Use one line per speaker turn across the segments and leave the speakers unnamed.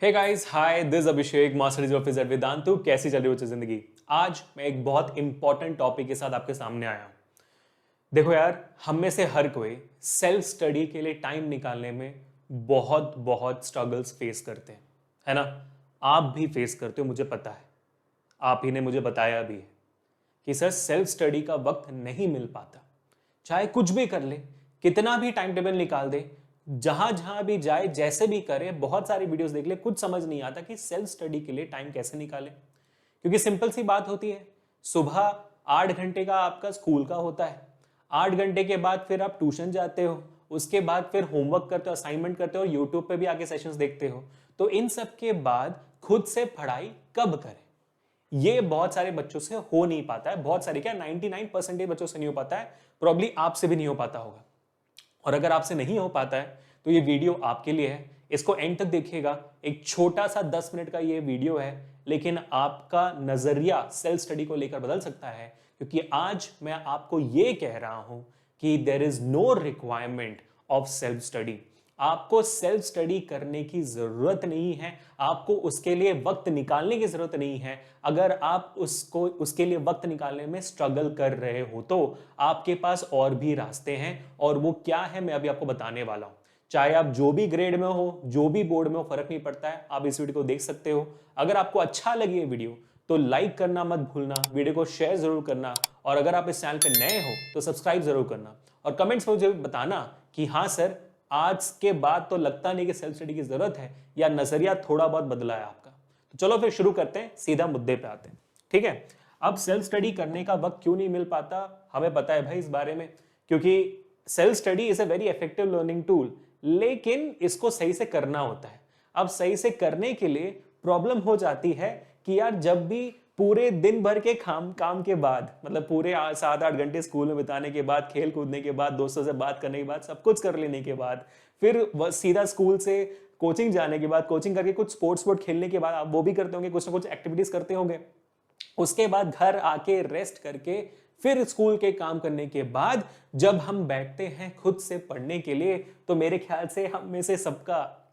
Hey guys, hi, this Abhishek, master of physics Vedantu. कैसी चल रही हो जिंदगी? आज मैं एक बहुत इंपॉर्टेंट टॉपिक के साथ आपके सामने आया हूं। देखो यार, हम में से हर कोई सेल्फ स्टडी के लिए टाइम निकालने में बहुत बहुत स्ट्रगल्स फेस करते हैं, है ना? आप भी फेस करते हो, मुझे पता है। आप ही ने मुझे बताया भी है कि सर सेल्फ स्टडी का वक्त नहीं मिल पाता। चाहे कुछ भी कर ले, कितना भी टाइम टेबल निकाल दे, जहां जहां भी जाए, जैसे भी करे, बहुत सारी वीडियोस देख ले, कुछ समझ नहीं आता कि सेल्फ स्टडी के लिए टाइम कैसे निकाले। क्योंकि सिंपल सी बात होती है, सुबह 8 घंटे का आपका स्कूल का होता है, 8 घंटे के बाद फिर आप ट्यूशन जाते हो, उसके बाद फिर होमवर्क करते हो, असाइनमेंट करते हो, यूट्यूब पे भी आके सेशंस देखते हो। तो इन सब के बाद खुद से पढ़ाई कब करें? ये बहुत सारे बच्चों से हो नहीं पाता है। बहुत सारे क्या, 99% बच्चों से नहीं हो पाता है। प्रॉब्ली आपसे भी नहीं हो पाता होगा। और अगर आपसे नहीं हो पाता है तो ये वीडियो आपके लिए है। इसको एंड तक देखिएगा। एक छोटा सा 10 मिनट का ये वीडियो है, लेकिन आपका नजरिया सेल्फ स्टडी को लेकर बदल सकता है। क्योंकि आज मैं आपको ये कह रहा हूं कि there is no requirement of self study. आपको सेल्फ स्टडी करने की जरूरत नहीं है। आपको उसके लिए वक्त निकालने की जरूरत नहीं है। अगर आप उसके लिए वक्त निकालने में स्ट्रगल कर रहे हो तो आपके पास और भी रास्ते हैं, और वो क्या है मैं अभी आपको बताने वाला हूं। चाहे आप जो भी ग्रेड में हो, जो भी बोर्ड में हो, फर्क नहीं पड़ता है। आप इस वीडियो को देख सकते हो। अगर आपको अच्छा लगे ये वीडियो तो लाइक करना मत भूलना, वीडियो को शेयर जरूर करना, और अगर आप इस चैनल पे नए हो तो सब्सक्राइब जरूर करना। और कमेंट्स में मुझे बताना कि हाँ सर, आज के बाद तो लगता नहीं कि सेल्फ स्टडी की जरूरत है, या नजरिया थोड़ा बहुत बदला है आपका। तो चलो फिर शुरू करते हैं, सीधा मुद्दे पे आते हैं। ठीक है, अब सेल्फ स्टडी करने का वक्त क्यों नहीं मिल पाता, हमें पता है भाई इस बारे में। क्योंकि self study is a very effective learning tool, लेकिन इसको सही से करना होता है। अब सही से करने के लिए प्रॉब्लम हो जाती है कि यार, जब भी पूरे दिन भर के काम के बाद, मतलब पूरे 7-8 घंटे स्कूल में बिताने के बाद, खेल कूदने के बाद, दोस्तों से बात करने के बाद, सब कुछ कर लेने के बाद, फिर सीधा स्कूल से कोचिंग जाने के बाद, कोचिंग करके कुछ स्पोर्ट्स खेलने के बाद, आप वो भी करते होंगे, कुछ ना कुछ एक्टिविटीज करते होंगे। उसके बाद घर आके रेस्ट करके, फिर स्कूल के काम करने के बाद जब हम बैठते हैं खुद से पढ़ने के लिए, तो मेरे ख्याल से हम में से सबका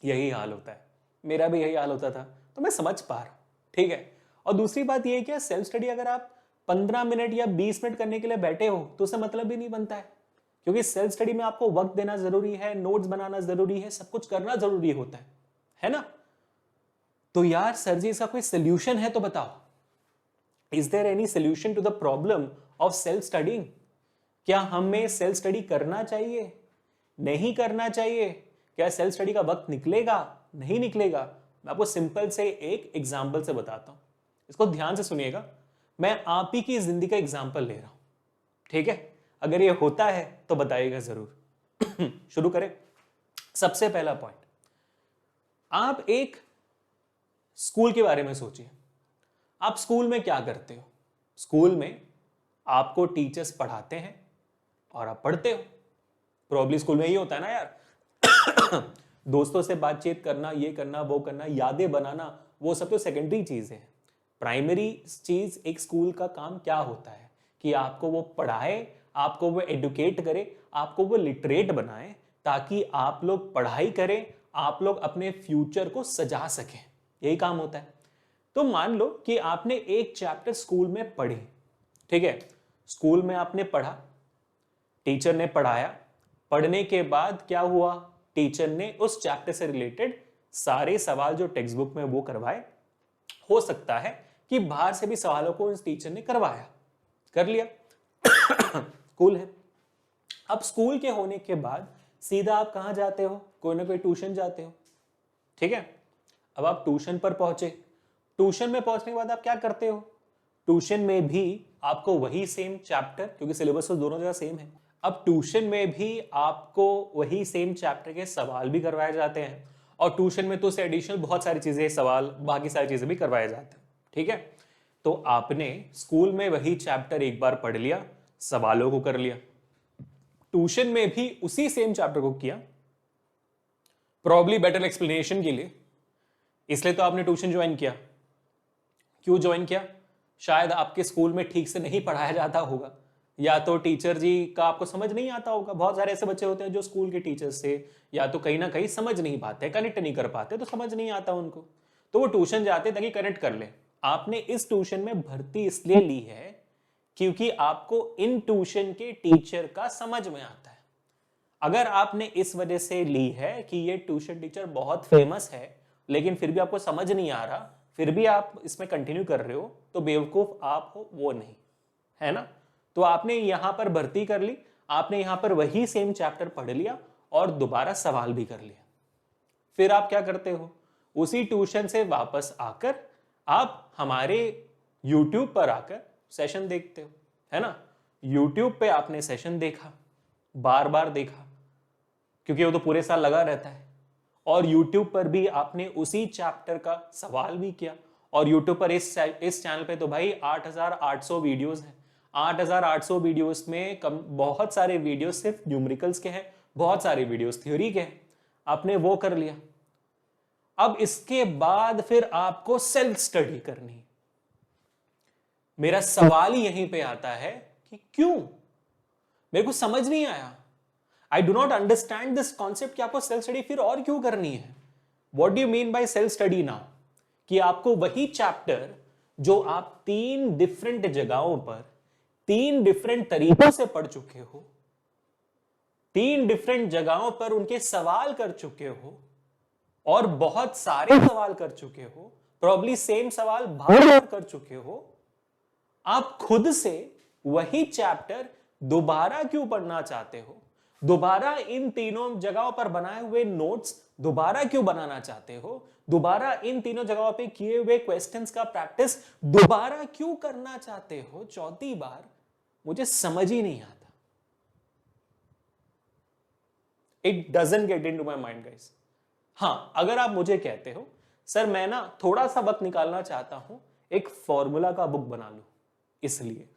यही हाल होता है। मेरा भी यही हाल होता था, तो मैं समझ पा रहा हूं। ठीक है, और दूसरी बात यह है कि सेल्फ स्टडी अगर आप 15 मिनट या 20 मिनट करने के लिए बैठे हो तो उससे मतलब भी नहीं बनता है। क्योंकि सेल्फ स्टडी में आपको वक्त देना जरूरी है, नोट्स बनाना जरूरी है, सब कुछ करना जरूरी होता है ना? तो यार सर जी, इसका कोई सोल्यूशन है तो बताओ। Is there any solution to the problem of self studying? क्या हमें सेल्फ स्टडी करना चाहिए, नहीं करना चाहिए? क्या सेल्फ स्टडी का वक्त निकलेगा, नहीं निकलेगा? मैं आपको सिंपल से एक एग्जांपल से बताता हूं। इसको ध्यान से सुनिएगा। मैं आप ही की जिंदगी का एग्जांपल ले रहा हूं। ठीक है, अगर ये होता है तो बताइएगा जरूर। शुरू करें। सबसे पहला पॉइंट, आप एक स्कूल के बारे में सोचिए। आप स्कूल में क्या करते हो? स्कूल में आपको टीचर्स पढ़ाते हैं और आप पढ़ते हो। प्रॉब्ली स्कूल में ही होता है ना यार। दोस्तों से बातचीत करना, ये करना, वो करना, यादें बनाना, वो सब तो सेकेंडरी चीज है। प्राइमरी चीज एक स्कूल का काम क्या होता है कि आपको वो पढ़ाए, आपको वो एडुकेट करे, आपको वो लिटरेट बनाए, ताकि आप लोग पढ़ाई करें, आप लोग अपने फ्यूचर को सजा सकें। यही काम होता है। तो मान लो कि आपने एक चैप्टर स्कूल में पढ़ी। ठीक है, स्कूल में आपने पढ़ा, टीचर ने पढ़ाया, पढ़ने के बाद क्या हुआ, टीचर ने उस चैप्टर से रिलेटेड सारे सवाल जो टेक्स्ट बुक में वो करवाए। हो सकता है कि बाहर से भी सवालों को उस टीचर ने करवाया, कर लिया। कूल है। अब स्कूल के होने के बाद सीधा आप कहां जाते हो? कोई ना कोई ट्यूशन जाते हो। ठीक है, अब आप ट्यूशन पर पहुंचे। ट्यूशन में पहुंचने के बाद आप क्या करते हो? ट्यूशन में भी आपको वही सेम चैप्टर, क्योंकि सिलेबस तो दोनों जगह सेम है, अब ट्यूशन में भी आपको वही सेम चैप्टर के सवाल भी करवाए जाते हैं। और ट्यूशन में तो उससे एडिशनल बहुत सारी चीजें, सवाल, बाकी सारी चीजें भी करवाए जाते हैं। ठीक है, तो आपने स्कूल में वही चैप्टर एक बार पढ़ लिया, सवालों को कर लिया। ट्यूशन में भी उसी सेम चैप्टर को किया, प्रॉब्ली बेटर एक्सप्लेनेशन के लिए। इसलिए तो आपने ट्यूशन ज्वाइन किया। क्यों ज्वाइन किया? शायद आपके स्कूल में ठीक से नहीं पढ़ाया जाता होगा, या तो टीचर जी का आपको समझ नहीं आता होगा। बहुत सारे ऐसे बच्चे होते हैं जो स्कूल के टीचर से या तो कहीं ना कहीं समझ नहीं पाते, कनेक्ट नहीं कर पाते, तो समझ नहीं आता उनको, तो वो ट्यूशन जाते ताकि कनेक्ट कर ले। आपने इस ट्यूशन में भर्ती इसलिए ली है क्योंकि आपको इन ट्यूशन के टीचर का समझ में आता है। अगर आपने इस वजह से ली है कि ये ट्यूशन टीचर बहुत फेमस है लेकिन फिर भी आपको समझ नहीं आ रहा, फिर भी आप इसमें कंटिन्यू कर रहे हो, तो बेवकूफ आप हो, वो नहीं, है ना। तो आपने यहां पर भर्ती कर ली, आपने यहां पर वही सेम चैप्टर पढ़ लिया और दोबारा सवाल भी कर लिया। फिर आप क्या करते हो, उसी ट्यूशन से वापस आकर आप हमारे YouTube पर आकर सेशन देखते हो, है ना। YouTube पे आपने सेशन देखा, बार बार देखा, क्योंकि वो तो पूरे साल लगा रहता है। और YouTube पर भी आपने उसी चैप्टर का सवाल भी किया। और YouTube पर इस चैनल पे तो भाई 8800 वीडियोस हैं। 8800 वीडियोस में बहुत सारे वीडियोस सिर्फ न्यूमेरिकल्स के हैं, बहुत सारे वीडियोस थ्योरी के हैं। आपने वो कर लिया। अब इसके बाद फिर आपको सेल्फ स्टडी करनी है। मेरा सवाल ही यहीं पे आता है कि क्यों, मेरे को समझ नहीं आया। I do not understand this concept कि आपको सेल्फ स्टडी फिर और क्यों करनी है। What do you mean by self study now? कि आपको वही चैप्टर जो आप 3 डिफरेंट जगहों पर 3 डिफरेंट तरीकों से पढ़ चुके हो, 3 डिफरेंट जगहों पर उनके सवाल कर चुके हो और बहुत सारे सवाल कर चुके हो, प्रॉब्ली सेम सवाल बार बार कर चुके हो, आप खुद से वही चैप्टर दोबारा क्यों पढ़ना चाहते हो? दोबारा इन तीनों जगहों पर बनाए हुए नोट्स दोबारा क्यों बनाना चाहते हो? दोबारा इन तीनों जगहों पे किए हुए क्वेश्चंस का प्रैक्टिस दोबारा क्यों करना चाहते हो चौथी बार? मुझे समझ ही नहीं आता। It doesn't get into my mind guys. हां, अगर आप मुझे कहते हो सर मैं ना थोड़ा सा वक्त निकालना चाहता हूं, एक फॉर्मूला का बुक बना लूं, इसलिए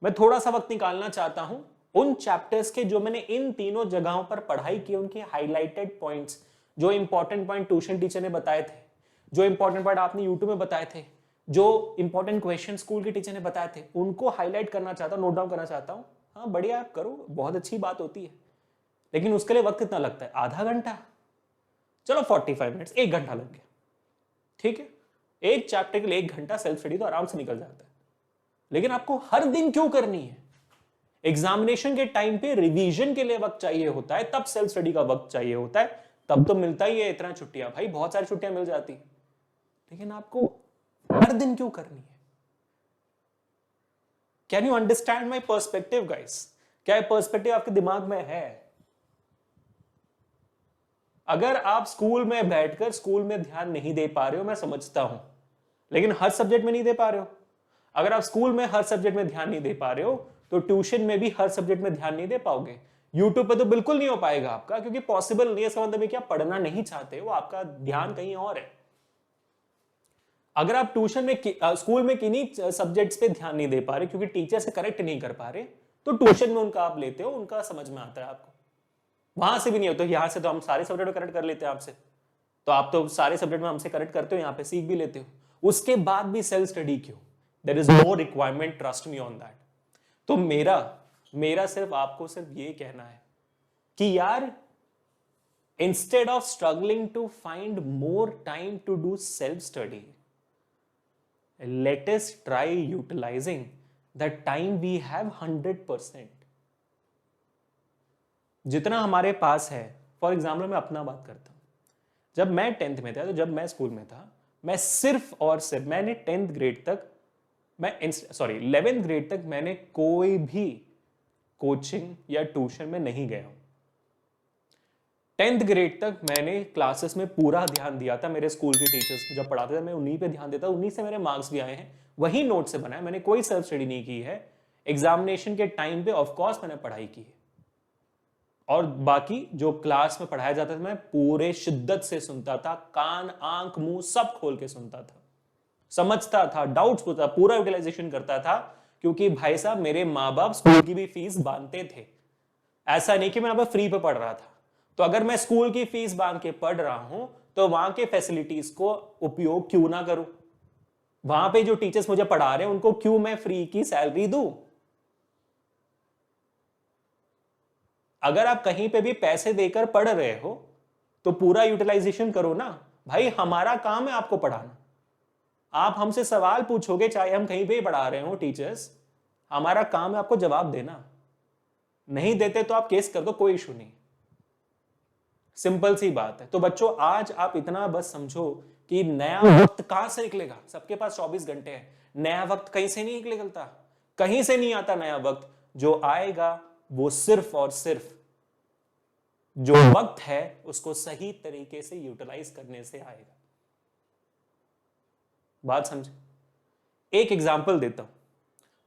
मैं थोड़ा सा वक्त निकालना चाहता हूं उन चैप्टर्स के जो मैंने इन तीनों जगहों पर पढ़ाई की, उनके हाइलाइटेड पॉइंट्स, जो इंपॉर्टेंट पॉइंट ट्यूशन टीचर ने बताए थे, जो इंपॉर्टेंट पॉइंट आपने यूट्यूब में बताए थे, जो इंपॉर्टेंट क्वेश्चन स्कूल के टीचर ने बताए थे, उनको हाईलाइट करना चाहता हूं, नोट डाउन करना चाहता हूं। हाँ बढ़िया, आप करो, बहुत अच्छी बात होती है, लेकिन उसके लिए वक्त कितना लगता है? आधा घंटा, चलो 45 मिनट्स, 1 घंटा लग गया, ठीक है। एक चैप्टर के लिए 1 घंटा सेल्फ स्टडी तो आराम से निकल जाता है, लेकिन आपको हर दिन क्यों करनी है? एग्जामिनेशन के टाइम पे रिवीजन के लिए वक्त चाहिए होता है, तब सेल्फ स्टडी का वक्त चाहिए होता है, तब तो मिलता ही है इतना छुट्टियां, भाई बहुत सारी छुट्टियां मिल जाती, लेकिन आपको हर दिन क्यों करनी है? Can you understand my perspective guys? क्या पर्सपेक्टिव आपके दिमाग में है? अगर आप स्कूल में बैठकर स्कूल में ध्यान नहीं दे पा रहे हो, मैं समझता हूं, लेकिन हर सब्जेक्ट में नहीं दे पा रहे हो। अगर आप स्कूल में हर सब्जेक्ट में ध्यान नहीं दे पा रहे हो तो ट्यूशन में भी हर सब्जेक्ट में ध्यान नहीं दे पाओगे। यूट्यूब पे तो बिल्कुल नहीं हो पाएगा आपका, क्योंकि पॉसिबल नहीं है। इसका मतलब क्या पढ़ना नहीं चाहते हो, आपका ध्यान कहीं और है। अगर आप ट्यूशन में स्कूल में किन्हीं सब्जेक्ट्स पे ध्यान नहीं दे पा रहे क्योंकि टीचर से करेक्ट नहीं कर पा रहे, तो ट्यूशन में उनका आप लेते हो, उनका समझ में आता है आपको। वहां से भी नहीं होता, यहां से तो हम सारे सब्जेक्ट में करेक्ट कर लेते हैं आपसे, तो आप तो सारे सब्जेक्ट में हमसे करेक्ट करते हो, यहां पे सीख भी लेते हो। उसके बाद भी सेल्फ स्टडी क्यों? There is no requirement, trust me on that. तो मेरा सिर्फ आपको सिर्फ ये कहना है कि यार, instead of struggling to find more time to do self study, let us try utilizing the time we have 100%। जितना हमारे पास है, फॉर एग्जाम्पल मैं अपना बात करता हूं, जब मैं 10th में था, तो जब मैं स्कूल में था, मैं सिर्फ और सिर्फ मैंने 10th ग्रेड तक, मैं 11th ग्रेड तक मैंने कोई भी कोचिंग या ट्यूशन में नहीं गया हूं। 10th ग्रेड तक मैंने क्लासेस में पूरा ध्यान दिया था, मेरे स्कूल के टीचर्स जब पढ़ाते थे मैं उन्हीं पे ध्यान देता, उन्हीं से मेरे मार्क्स भी आए हैं, वही नोट से बनाए, मैंने कोई सेल्फ स्टडी नहीं की है। एग्जामिनेशन के टाइम पे ऑफ कोर्स मैंने पढ़ाई की है, और बाकी जो क्लास में पढ़ाया जाता था मैं पूरे शिद्दत से सुनता था, कान आंख मुंह सब खोल के सुनता था, समझता था, डाउट्स पूछता, पूरा यूटिलाइजेशन करता था, क्योंकि भाई साहब मेरे माँ बाप स्कूल की भी फीस बांधते थे। ऐसा नहीं कि मैं अब फ्री पे पढ़ रहा था, तो अगर मैं स्कूल की फीस बांध के पढ़ रहा हूं तो वहां के फैसिलिटीज को उपयोग क्यों ना करूं? वहां पे जो टीचर्स मुझे पढ़ा रहे हैं उनको क्यों मैं फ्री की सैलरी दूं? अगर आप कहीं पे भी पैसे देकर पढ़ रहे हो तो पूरा यूटिलाइजेशन करो ना भाई। हमारा काम है आपको पढ़ाना। आप हमसे सवाल पूछोगे, चाहे हम कहीं पे पढ़ा रहे हो टीचर्स, हमारा काम है आपको जवाब देना। नहीं देते तो आप केस कर दो, कोई इशू नहीं। सिंपल सी बात है। तो बच्चों आज आप इतना बस समझो कि नया वक्त कहां से निकलेगा। सबके पास 24 घंटे हैं, नया वक्त कहीं से नहीं निकलता, कहीं से नहीं आता नया वक्त। जो आएगा वो सिर्फ और सिर्फ जो वक्त है उसको सही तरीके से यूटिलाइज करने से आएगा। बात समझे? एक एग्जांपल देता हूं।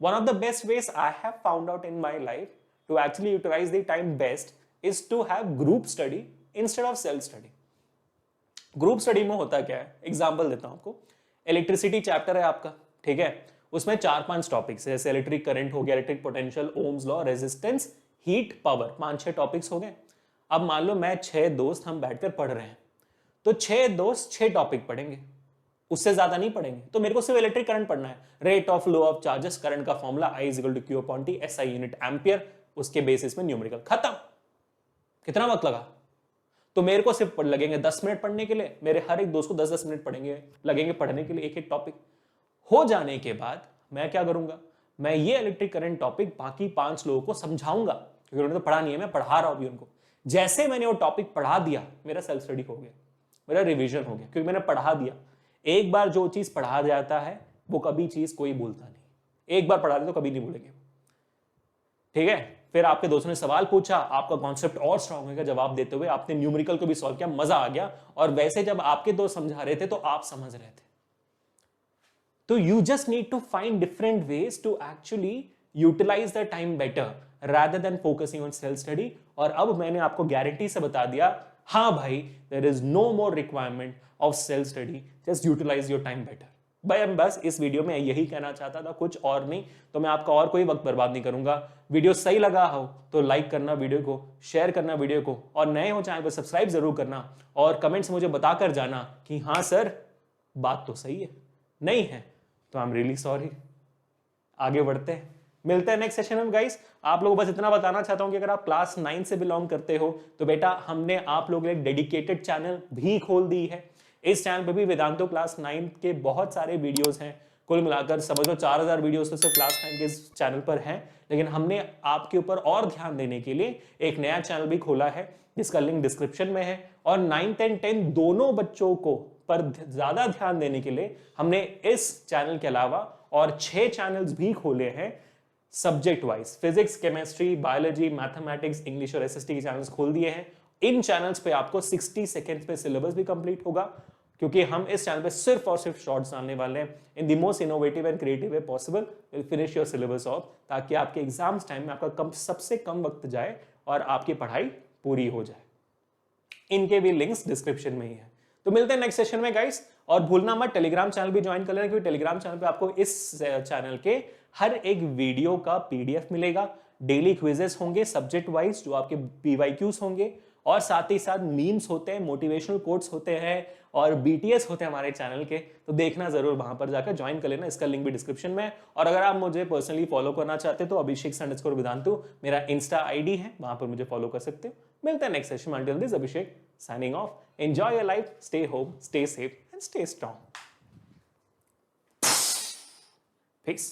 One of the best ways I have found out in my life to actually utilize the time best is to have group study instead of self study. Group study में होता क्या है, एग्जांपल देता हूं आपको। Electricity chapter है आपका, ठीक है। उसमें 4-5 टॉपिक्स है, जैसे इलेक्ट्रिक करंट हो गया, electric potential, Ohm's law, resistance, heat, power, 5-6 topics हो गए। अब मान लो मैं 6 दोस्त हम बैठकर पढ़ रहे हैं, तो 6 दोस्त 6 टॉपिक पढ़ेंगे, उससे ज्यादा नहीं पढ़ेंगे। तो मेरे को सिर्फ इलेक्ट्रिक करंट पढ़ना है, rate of flow of charges, current का formula I is equal to Q upon T, SI unit ampere, उसके बेसिस में न्यूमेरिकल, खत्म। कितना वक्त लगा? तो मेरे को सिर्फ लगेंगे 10 मिनट पढ़ने के लिए, मेरे हर एक दोस्त को 10-10 मिनट लगेंगे पढ़ने के लिए एक एक टॉपिक। हो जाने के बाद मैं क्या करूंगा, मैं ये इलेक्ट्रिक करंट टॉपिक बाकी 5 लोगों को समझाऊंगा, क्योंकि उन्होंने तो पढ़ा नहीं है, मैं पढ़ा रहा हूं अभी उनको। जैसे मैंने वो टॉपिक पढ़ा दिया, मेरा सेल्फ स्टडी हो गया, मेरा रिवीजन हो गया, क्योंकि मैंने पढ़ा दिया। एक बार जो चीज पढ़ा जाता है वो कभी चीज कोई भूलता नहीं। एक बार पढ़ा दे तो कभी नहीं भूलेंगे, ठीक है। फिर आपके दोस्तों ने सवाल पूछा, आपका कॉन्सेप्ट और स्ट्रांग होगा जवाब देते हुए, आपने न्यूमेरिकल को भी सॉल्व किया, मजा आ गया। और वैसे जब आपके दोस्त समझा रहे थे तो आप समझ रहे थे। तो you just need to find different ways to actually utilize the time better rather than focusing on self study। और अब मैंने आपको गारंटी से बता दिया, हाँ भाई, there is no more requirement of self study, just utilize your time better। भाई हम बस इस वीडियो में यही कहना चाहता था, कुछ और नहीं। तो मैं आपका और कोई वक्त बर्बाद नहीं करूंगा। वीडियो सही लगा हो तो लाइक करना वीडियो को, शेयर करना वीडियो को, और नए हो चैनल पर सब्सक्राइब जरूर करना, और कमेंट्स मुझे बताकर जाना कि हाँ सर बात तो सही है, नहीं है तो आई एम रियली सॉरी। आगे बढ़ते हैं, मिलते हैं नेक्स्ट सेशन में गाइस। आप लोगों को बस इतना बताना चाहता हूं कि अगर आप क्लास 9 से बिलोंग करते हो तो बेटा हमने आप लोगों के लिए डेडिकेटेड चैनल भी खोल दी है। इस चैनल पे भी वेदांतो क्लास 9 के बहुत सारे वीडियोस हैं, कुल मिलाकर समझ लो 4000 वीडियोस तो सिर्फ क्लास 9 के इस चैनल पर हैं। लेकिन हमने आपके ऊपर और ध्यान देने के लिए एक नया चैनल भी खोला है, जिसका लिंक डिस्क्रिप्शन में है। और 9th एंड 10th दोनों बच्चों को पर ज्यादा ध्यान देने के लिए हमने इस चैनल के अलावा और 6 चैनल्स भी खोले हैं subject wise. Physics, chemistry, biology, mathematics, English और एसएसटी के चैनल्स खोल दिए हैं। इन चैनल्स पे आपको 60 सेकंड्स पे सिलेबस भी कंप्लीट होगा, क्योंकि हम इस चैनल पे सिर्फ और सिर्फ शॉर्ट्स डालने वाले हैं। In the most innovative and creative way possible will finish your syllabus of, ताकि आपके एग्जाम्स टाइम में आपका सबसे कम वक्त जाए और आपकी पढ़ाई पूरी हो जाए। इनके भी लिंक्स डिस्क्रिप्शन में ही है। तो मिलते हैं नेक्स्ट सेशन में गाइस। और भूलना मत टेलीग्राम चैनल भी ज्वाइन कर लेना, क्योंकि टेलीग्राम चैनल पे आपको इस चैनल के हर एक वीडियो का पीडीएफ मिलेगा। डेली क्विजेस होंगे सब्जेक्ट वाइज, जो आपके पीवाईक्यूज होंगे, और साथ ही साथ मीम्स होते हैं, मोटिवेशनल कोट्स होते हैं, और बीटीएस होते हैं हमारे चैनल के। तो देखना जरूर, वहां पर जाकर ज्वाइन कर लेना, इसका लिंक भी डिस्क्रिप्शन में है। और अगर आप मुझे पर्सनली फॉलो करना चाहते हो तो abhishek_vedantu मेरा इंस्टा आईडी है, वहां पर मुझे फॉलो कर सकते हो। मिलते हैं नेक्स्ट सेशन में। Until this, Abhishek signing off. Enjoy your life, stay home, stay safe and stay strong. Peace.